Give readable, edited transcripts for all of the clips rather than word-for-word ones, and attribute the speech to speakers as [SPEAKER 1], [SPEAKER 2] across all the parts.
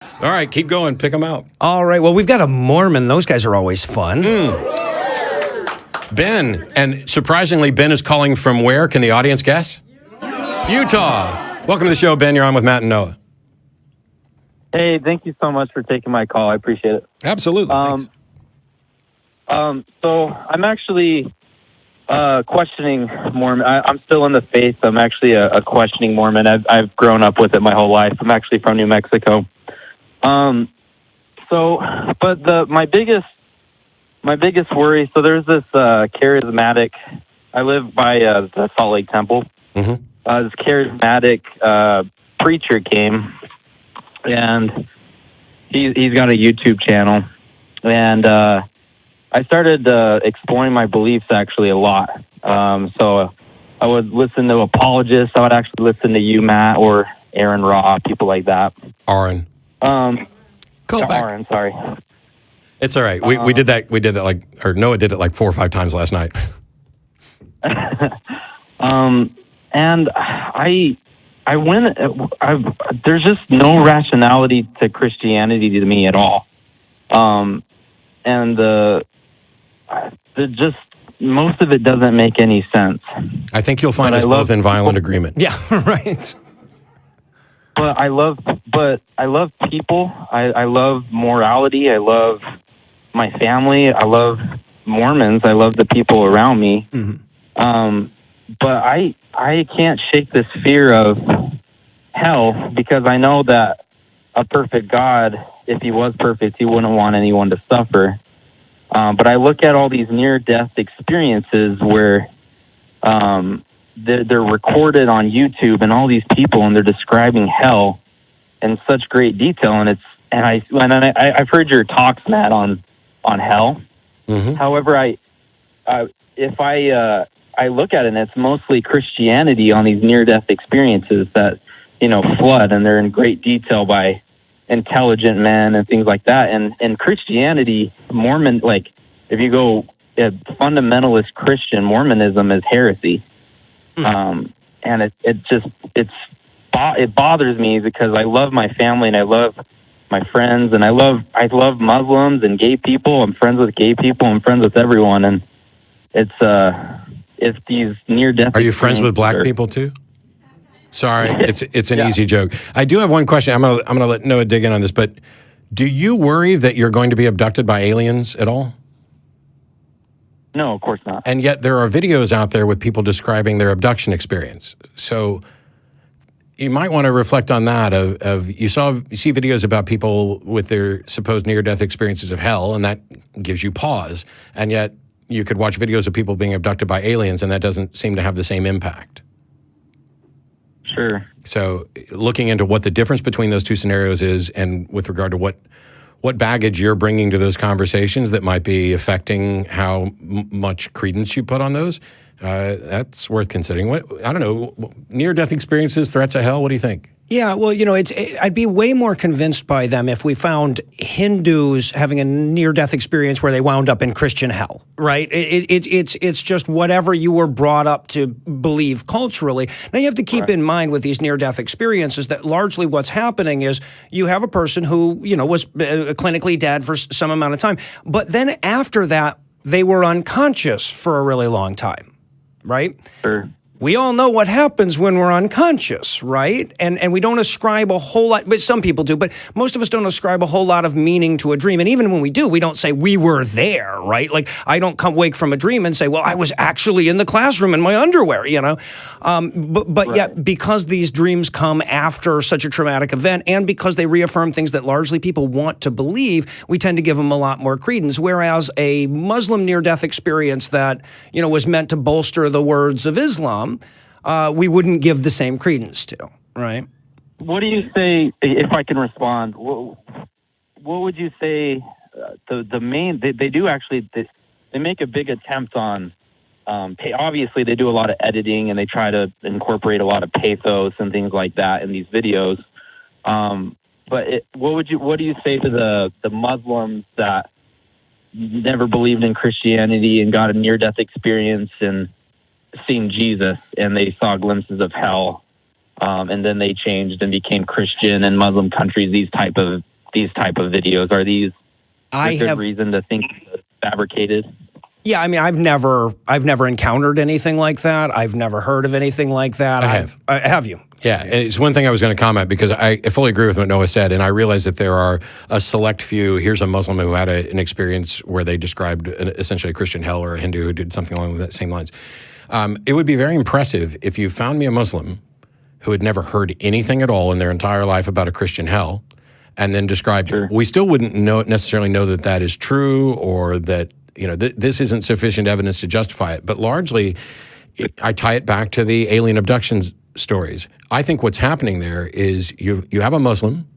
[SPEAKER 1] All right, keep going. Pick them out.
[SPEAKER 2] All right. Well, we've got a Mormon. Those guys are always fun.
[SPEAKER 1] Ben, and surprisingly, Ben is calling from where? Can the audience guess? Utah. Welcome to the show, Ben. You're on with Matt and Noah.
[SPEAKER 3] Hey, thank you so much for taking my call. I appreciate it.
[SPEAKER 1] Absolutely.
[SPEAKER 3] So I'm actually questioning Mormon. I'm still in the faith. I'm actually a questioning Mormon. I've grown up with it my whole life. I'm actually from New Mexico. My biggest worry. So there's this charismatic. I live by the Salt Lake Temple.
[SPEAKER 1] Mm-hmm.
[SPEAKER 3] This charismatic preacher came, and he's got a YouTube channel, and I started exploring my beliefs actually a lot. So I would listen to apologists. I would actually listen to you, Matt, or Aaron Raw, people like that.
[SPEAKER 1] Aaron.
[SPEAKER 3] Call back. Aaron, sorry.
[SPEAKER 1] It's all right. We did that. We did that or Noah did it like 4 or 5 times last night.
[SPEAKER 3] And I went. There's just no rationality to Christianity to me at all. Just most of it doesn't make any sense.
[SPEAKER 1] I think you'll find us both in violent agreement.
[SPEAKER 2] Yeah, right.
[SPEAKER 3] But I love people. I love morality. I love my family. I love Mormons. I love the people around me.
[SPEAKER 2] Mm-hmm.
[SPEAKER 3] But I can't shake this fear of hell, because I know that a perfect God, if he was perfect, he wouldn't want anyone to suffer. But I look at all these near-death experiences where they're recorded on YouTube, and all these people, and they're describing hell in such great detail. And I've heard your talks, Matt, on hell.
[SPEAKER 1] Mm-hmm.
[SPEAKER 3] However, I look at it, and it's mostly Christianity on these near-death experiences that flood, and they're in great detail by intelligent men and things like that. And Christianity, Mormon, like if you go fundamentalist Christian, Mormonism is heresy. And it bothers me, because I love my family and I love my friends, and I love Muslims and gay people. I'm friends with gay people. I'm friends with everyone. And it's these near-death.
[SPEAKER 1] Are you friends with black people too? Sorry, it's an easy joke. I do have one question. I'm gonna let Noah dig in on this, but do you worry that you're going to be abducted by aliens at all?
[SPEAKER 3] No, of course not.
[SPEAKER 1] And yet there are videos out there with people describing their abduction experience. So you might want to reflect on that. You see videos about people with their supposed near-death experiences of hell, and that gives you pause. And yet you could watch videos of people being abducted by aliens, and that doesn't seem to have the same impact.
[SPEAKER 3] Sure.
[SPEAKER 1] So looking into what the difference between those two scenarios is, and with regard to what baggage you're bringing to those conversations that might be affecting how much credence you put on those, that's worth considering. I don't know, near-death experiences, threats of hell, what do you think?
[SPEAKER 2] Yeah, well, I'd be way more convinced by them if we found Hindus having a near-death experience where they wound up in Christian hell, right? It's just whatever you were brought up to believe culturally. Now, you have to keep in mind with these near-death experiences that largely what's happening is you have a person who, was clinically dead for some amount of time, but then after that, they were unconscious for a really long time, right?
[SPEAKER 3] Sure.
[SPEAKER 2] We all know what happens when we're unconscious, right? And we don't ascribe a whole lot, but some people do, but most of us don't ascribe a whole lot of meaning to a dream. And even when we do, we don't say we were there, right? Like I don't wake from a dream and say, well, I was actually in the classroom in my underwear, But yet, because these dreams come after such a traumatic event, and because they reaffirm things that largely people want to believe, we tend to give them a lot more credence. Whereas a Muslim near-death experience that, was meant to bolster the words of Islam, we wouldn't give the same credence to, right?
[SPEAKER 3] What do you say, if I can respond, what would you say the main, they do actually, they make a big attempt on, obviously they do a lot of editing, and they try to incorporate a lot of pathos and things like that in these videos. But what do you say to the Muslims that never believed in Christianity and got a near-death experience and seen Jesus, and they saw glimpses of hell, and then they changed and became Christian in Muslim countries, these type of these type of videos? Are these
[SPEAKER 2] I
[SPEAKER 3] a good
[SPEAKER 2] have
[SPEAKER 3] reason to think it's fabricated?
[SPEAKER 2] Yeah, I mean, I've never encountered anything like that. I've never heard of anything like that.
[SPEAKER 1] I have.
[SPEAKER 2] Have you?
[SPEAKER 1] Yeah, and it's one thing I was going to comment because I fully agree with what Noah said, and I realize that there are a select few. Here's a Muslim who had an experience where they described essentially a Christian hell, or a Hindu who did something along that same lines. It would be very impressive if you found me a Muslim who had never heard anything at all in their entire life about a Christian hell, and then described it. We still wouldn't necessarily know that that is true, or that this isn't sufficient evidence to justify it. But largely, I tie it back to the alien abduction stories. I think what's happening there is you have a Muslim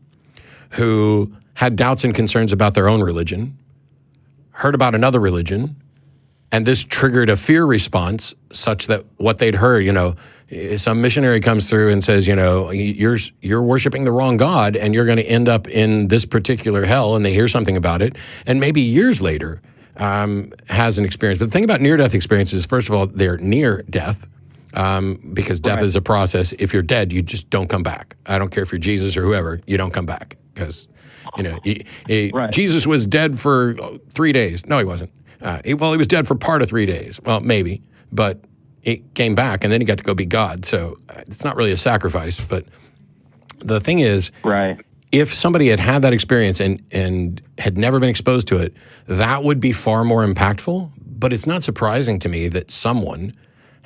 [SPEAKER 1] who had doubts and concerns about their own religion, heard about another religion, and this triggered a fear response such that what they'd heard, some missionary comes through and says, you're worshiping the wrong God and you're going to end up in this particular hell, and they hear something about it, and maybe years later has an experience. But the thing about near-death experiences, first of all, they're near death. Because death is a process. If you're dead, you just don't come back. I don't care if you're Jesus or whoever, you don't come back. Because, Jesus was dead for 3 days. No, he wasn't. He was dead for part of 3 days. Well, maybe, but he came back, and then he got to go be God. So it's not really a sacrifice. But the thing is, if somebody had that experience and had never been exposed to it, that would be far more impactful. But it's not surprising to me that someone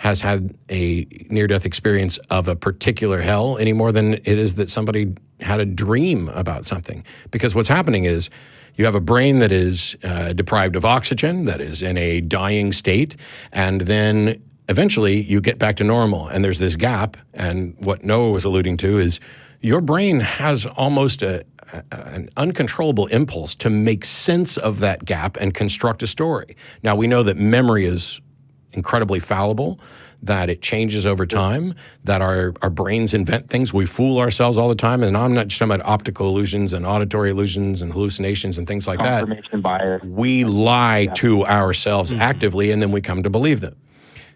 [SPEAKER 1] has had a near-death experience of a particular hell any more than it is that somebody had a dream about something. Because what's happening is you have a brain that is deprived of oxygen, that is in a dying state, and then eventually you get back to normal, and there's this gap. And what Noah was alluding to is your brain has almost an uncontrollable impulse to make sense of that gap and construct a story. Now, we know that memory is incredibly fallible, that it changes over time, that our brains invent things. We fool ourselves all the time. And I'm not just talking about optical illusions and auditory illusions and hallucinations and things like that.
[SPEAKER 3] Confirmation bias.
[SPEAKER 1] We lie to ourselves actively, and then we come to believe them.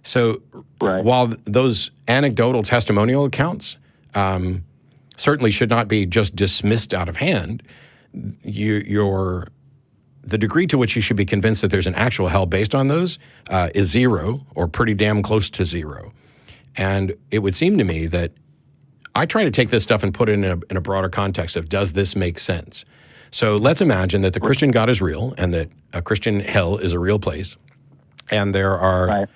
[SPEAKER 1] So while those anecdotal testimonial accounts certainly should not be just dismissed out of hand, the degree to which you should be convinced that there's an actual hell based on those is zero, or pretty damn close to zero. And it would seem to me that I try to take this stuff and put it in a broader context of, does this make sense? So let's imagine that the Christian God is real and that a Christian hell is a real place. And there are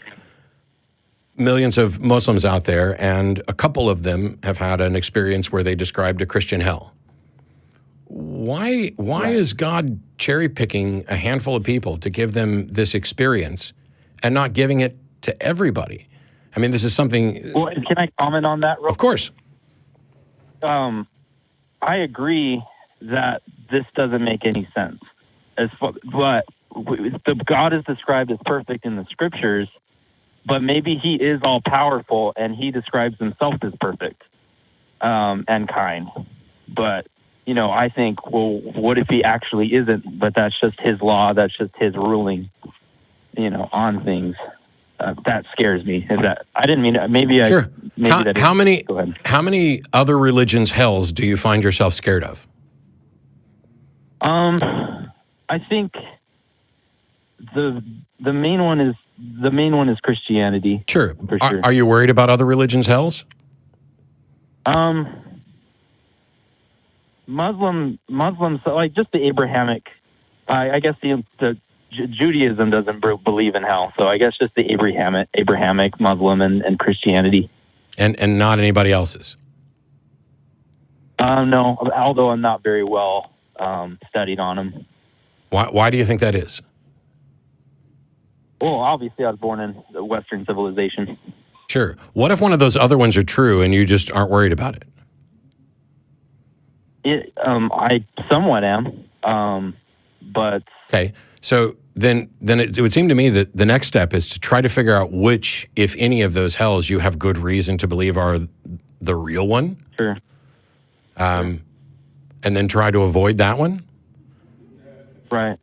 [SPEAKER 1] millions of Muslims out there, and a couple of them have had an experience where they described a Christian hell. Why is God cherry picking a handful of people to give them this experience and not giving it to everybody? I mean, this is something.
[SPEAKER 3] Well, can I comment on that?
[SPEAKER 1] Of course.
[SPEAKER 3] I agree that this doesn't make any sense. But the God is described as perfect in the scriptures, but maybe he is all powerful and he describes himself as perfect and kind. But I think, well, what if he actually isn't? But that's just his law. That's just his ruling, on things. That scares me. Is that I didn't mean maybe
[SPEAKER 1] sure. How many other religions' hells do you find yourself scared of?
[SPEAKER 3] I think the main one is Christianity.
[SPEAKER 1] Sure.
[SPEAKER 3] For sure.
[SPEAKER 1] Are you worried about other religions' hells?
[SPEAKER 3] Muslims, like just the Abrahamic. I guess the Judaism doesn't believe in hell, so I guess just the Abrahamic Muslim and Christianity, and
[SPEAKER 1] not anybody else's.
[SPEAKER 3] No, although I'm not very well studied on them.
[SPEAKER 1] Why do you think that is?
[SPEAKER 3] Well, obviously, I was born in the Western civilization.
[SPEAKER 1] Sure. What if one of those other ones are true and you just aren't worried about it?
[SPEAKER 3] I somewhat am, but
[SPEAKER 1] okay. So then it would seem to me that the next step is to try to figure out which, if any of those hells, you have good reason to believe are the real one.
[SPEAKER 3] Sure.
[SPEAKER 1] And then try to avoid that one.
[SPEAKER 3] Right.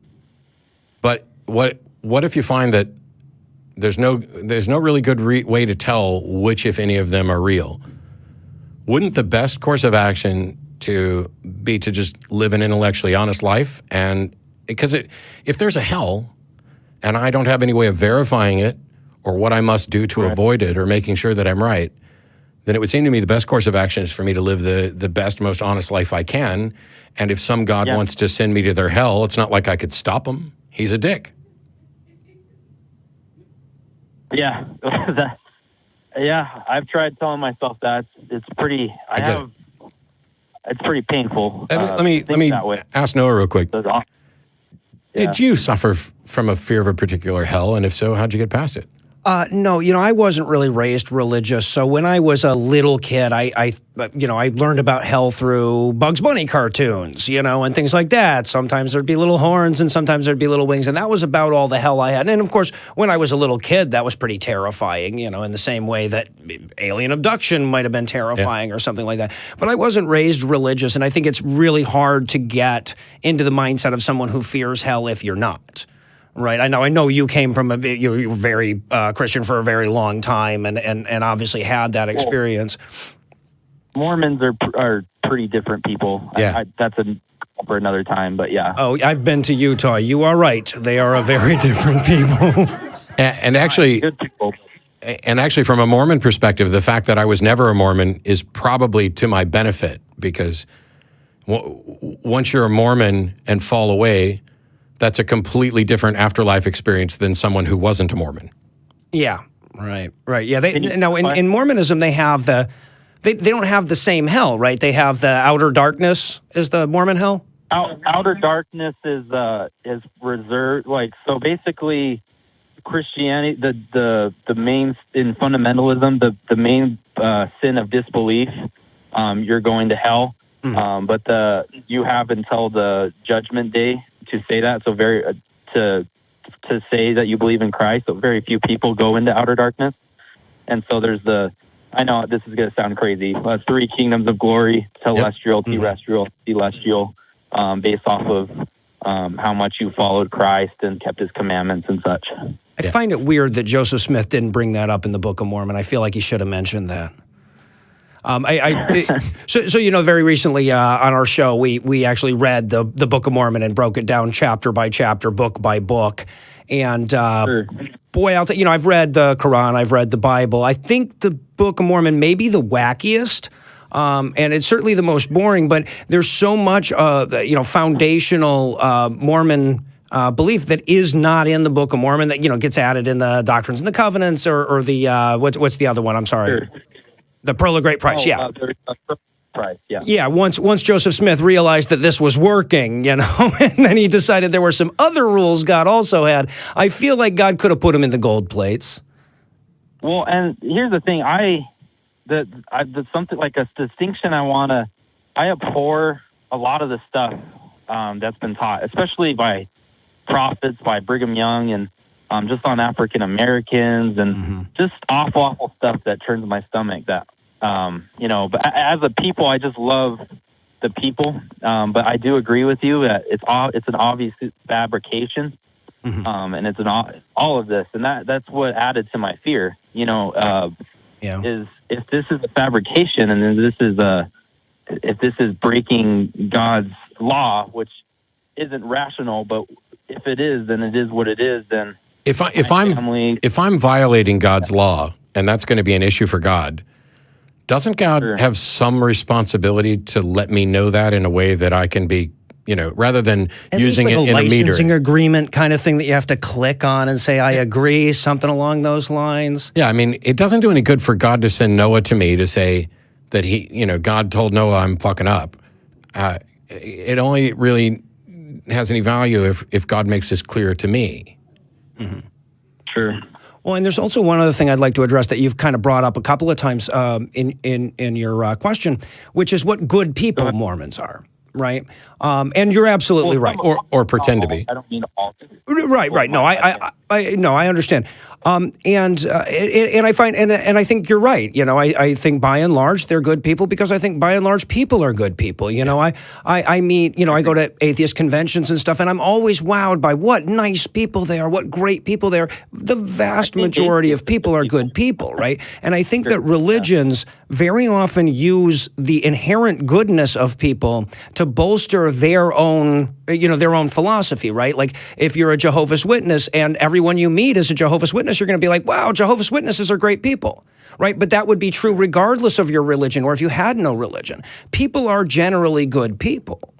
[SPEAKER 1] But what if you find that there's no really good way to tell which, if any of them, are real? Wouldn't the best course of action to be to just live an intellectually honest life. And because if there's a hell and I don't have any way of verifying it or what I must do to avoid it or making sure that I'm right, then it would seem to me the best course of action is for me to live the best, most honest life I can. And if some God wants to send me to their hell, it's not like I could stop him. He's a dick.
[SPEAKER 3] Yeah. I've tried telling myself that. It's pretty, it's pretty painful.
[SPEAKER 1] Let me ask Noah real quick. Did you suffer from a fear of a particular hell? And if so, how'd you get past it?
[SPEAKER 2] No, I wasn't really raised religious. So when I was a little kid, I learned about hell through Bugs Bunny cartoons, and things like that. Sometimes there'd be little horns and sometimes there'd be little wings. And that was about all the hell I had. And of course, when I was a little kid, that was pretty terrifying, in the same way that alien abduction might have been terrifying or something like that. But I wasn't raised religious. And I think it's really hard to get into the mindset of someone who fears hell if you're not. Right. I know you came from you were very Christian for a very long time and obviously had that experience.
[SPEAKER 3] Mormons are pretty different people.
[SPEAKER 1] Yeah.
[SPEAKER 3] That's for another time, but yeah.
[SPEAKER 2] Oh, I've been to Utah. You are right. They are a very different people.
[SPEAKER 1] And actually,
[SPEAKER 3] good people.
[SPEAKER 1] And actually, from a Mormon perspective, the fact that I was never a Mormon is probably to my benefit because once you're a Mormon and fall away, that's a completely different afterlife experience than someone who wasn't a Mormon.
[SPEAKER 2] Yeah, right. Yeah, in Mormonism they have they don't have the same hell, right? They have the outer darkness is the Mormon hell.
[SPEAKER 3] Outer darkness is reserved. So basically, Christianity, the main in fundamentalism, the main sin of disbelief, you're going to hell. Mm-hmm. But you have until the judgment day to say that. So to say that you believe in Christ. So very few people go into outer darkness. And so there's I know this is going to sound crazy. 3 kingdoms of glory: celestial, terrestrial, celestial, based off of how much you followed Christ and kept his commandments and such.
[SPEAKER 2] I find it weird that Joseph Smith didn't bring that up in the Book of Mormon. I feel like he should have mentioned that. Very recently on our show, we actually read the Book of Mormon and broke it down chapter by chapter, book by book. And boy, I'll tell you, I've read the Quran, I've read the Bible. I think the Book of Mormon may be the wackiest. And it's certainly the most boring, but there's so much, foundational Mormon belief that is not in the Book of Mormon that, gets added in the Doctrines and the Covenants or the, what's the other one? I'm sorry. Sure. The Pearl of Great Price,
[SPEAKER 3] Price, yeah.
[SPEAKER 2] Yeah, once Joseph Smith realized that this was working, and then he decided there were some other rules God also had. I feel like God could have put him in the gold plates.
[SPEAKER 3] Well, and here's the thing. There's something like a distinction I abhor a lot of the stuff that's been taught, especially by prophets, by Brigham Young, and just on African Americans and just awful stuff that turns my stomach that, but as a people, I just love the people. But I do agree with you that it's an obvious fabrication. And it's all of this. And that's what added to my fear, is if this is a fabrication and then if this is breaking God's law, which isn't rational, but if it is, then it is what it is. Then if
[SPEAKER 1] I'm violating God's law, and that's going to be an issue for God, doesn't God have some responsibility to let me know that in a way that I can be, rather than using it in a meter?
[SPEAKER 2] A licensing agreement kind of thing that you have to click on and say, I agree, something along those lines.
[SPEAKER 1] Yeah, I mean, it doesn't do any good for God to send Noah to me to say that God told Noah I'm fucking up. It only really has any value if God makes this clear to me.
[SPEAKER 3] Mm-hmm. Sure.
[SPEAKER 2] Well, and there's also one other thing I'd like to address that you've kind of brought up a couple of times in your question, which is what good people Mormons are. right? And you're absolutely right.
[SPEAKER 1] Or pretend to be.
[SPEAKER 3] I don't mean all.
[SPEAKER 2] Right. No, I understand. And I find, and I think you're right. You know, I think by and large they're good people because I think by and large people are good people. You know, I meet, you know, I go to atheist conventions and stuff, and I'm always wowed by what nice people they are, what great people they are. The vast majority of people are good people, right? And I think that religions very often use the inherent goodness of people to bolster their own, you know, their own philosophy, right? Like if you're a Jehovah's Witness and everyone you meet is a Jehovah's Witness, you're going to be like, wow, Jehovah's Witnesses are great people, right? But that would be true regardless of your religion or if you had no religion. People are generally good people.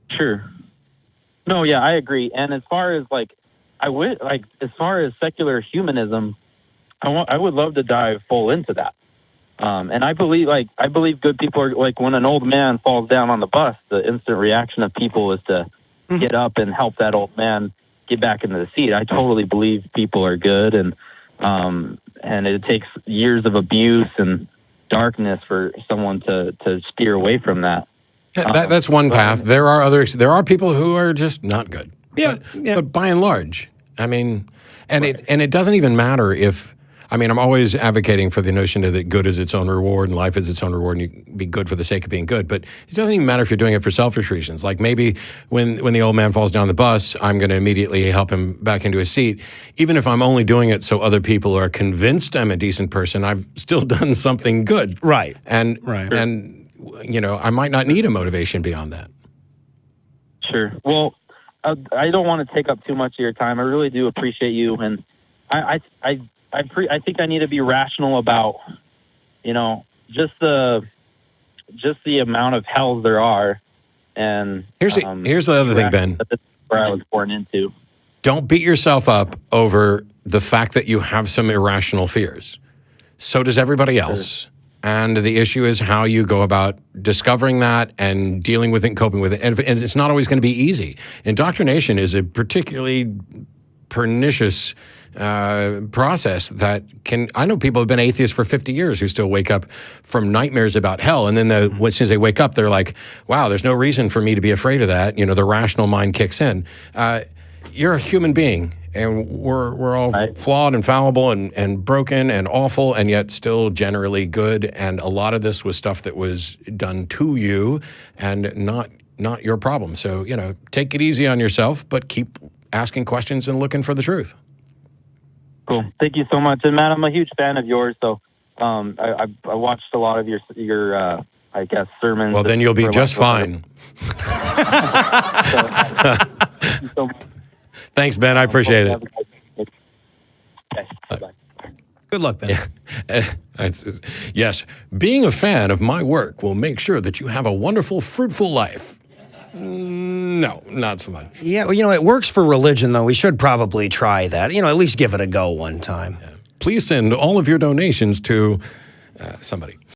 [SPEAKER 3] Sure. No, yeah, I agree. And as far as as far as secular humanism, I would love to dive full into that. And I believe good people are like when an old man falls down on the bus, the instant reaction of people is to get up and help that old man get back into the seat. I totally believe people are good, and it takes years of abuse and darkness for someone to steer away from that.
[SPEAKER 1] Yeah, that's one path. There are others. There are people who are just not good.
[SPEAKER 2] Yeah,
[SPEAKER 1] But by and large, I mean, and it doesn't even matter if. I mean, I'm always advocating for the notion that good is its own reward and life is its own reward, and you be good for the sake of being good. But it doesn't even matter if you're doing it for selfish reasons. Like maybe when the old man falls down the bus, I'm going to immediately help him back into his seat. Even if I'm only doing it so other people are convinced I'm a decent person, I've still done something good.
[SPEAKER 2] Right.
[SPEAKER 1] And you know, I might not need a motivation beyond that.
[SPEAKER 3] Sure. Well, I don't want to take up too much of your time. I really do appreciate you, and I think I need to be rational about, you know, just the amount of hells there are. And
[SPEAKER 1] here's the other thing, Ben.
[SPEAKER 3] That's where I was born into.
[SPEAKER 1] Don't beat yourself up over the fact that you have some irrational fears. So does everybody else. Sure. And the issue is how you go about discovering that and dealing with it and coping with it. And it's not always going to be easy. Indoctrination is a particularly pernicious process that I know people have been atheists for 50 years who still wake up from nightmares about hell. And then as soon as they wake up, they're like, wow, there's no reason for me to be afraid of that. You know, the rational mind kicks in. You're a human being, and we're all flawed and fallible and broken and awful, and yet still generally good. And a lot of this was stuff that was done to you and not your problem. So, you know, take it easy on yourself, but keep asking questions and looking for the truth.
[SPEAKER 3] Cool. Thank you so much. And Matt, I'm a huge fan of yours. So I watched a lot of your I guess, sermons.
[SPEAKER 1] Well, then you'll be just fine.
[SPEAKER 3] Thank you so much.
[SPEAKER 1] Thanks, Ben. I appreciate it.
[SPEAKER 3] Okay. Bye.
[SPEAKER 2] Good luck, Ben.
[SPEAKER 1] Yeah. Yes, being a fan of my work will make sure that you have a wonderful, fruitful life. No, not so much.
[SPEAKER 2] Yeah, well, you know, it works for religion, though. We should probably try that. You know, at least give it a go one time.
[SPEAKER 1] Yeah. Please send all of your donations to somebody.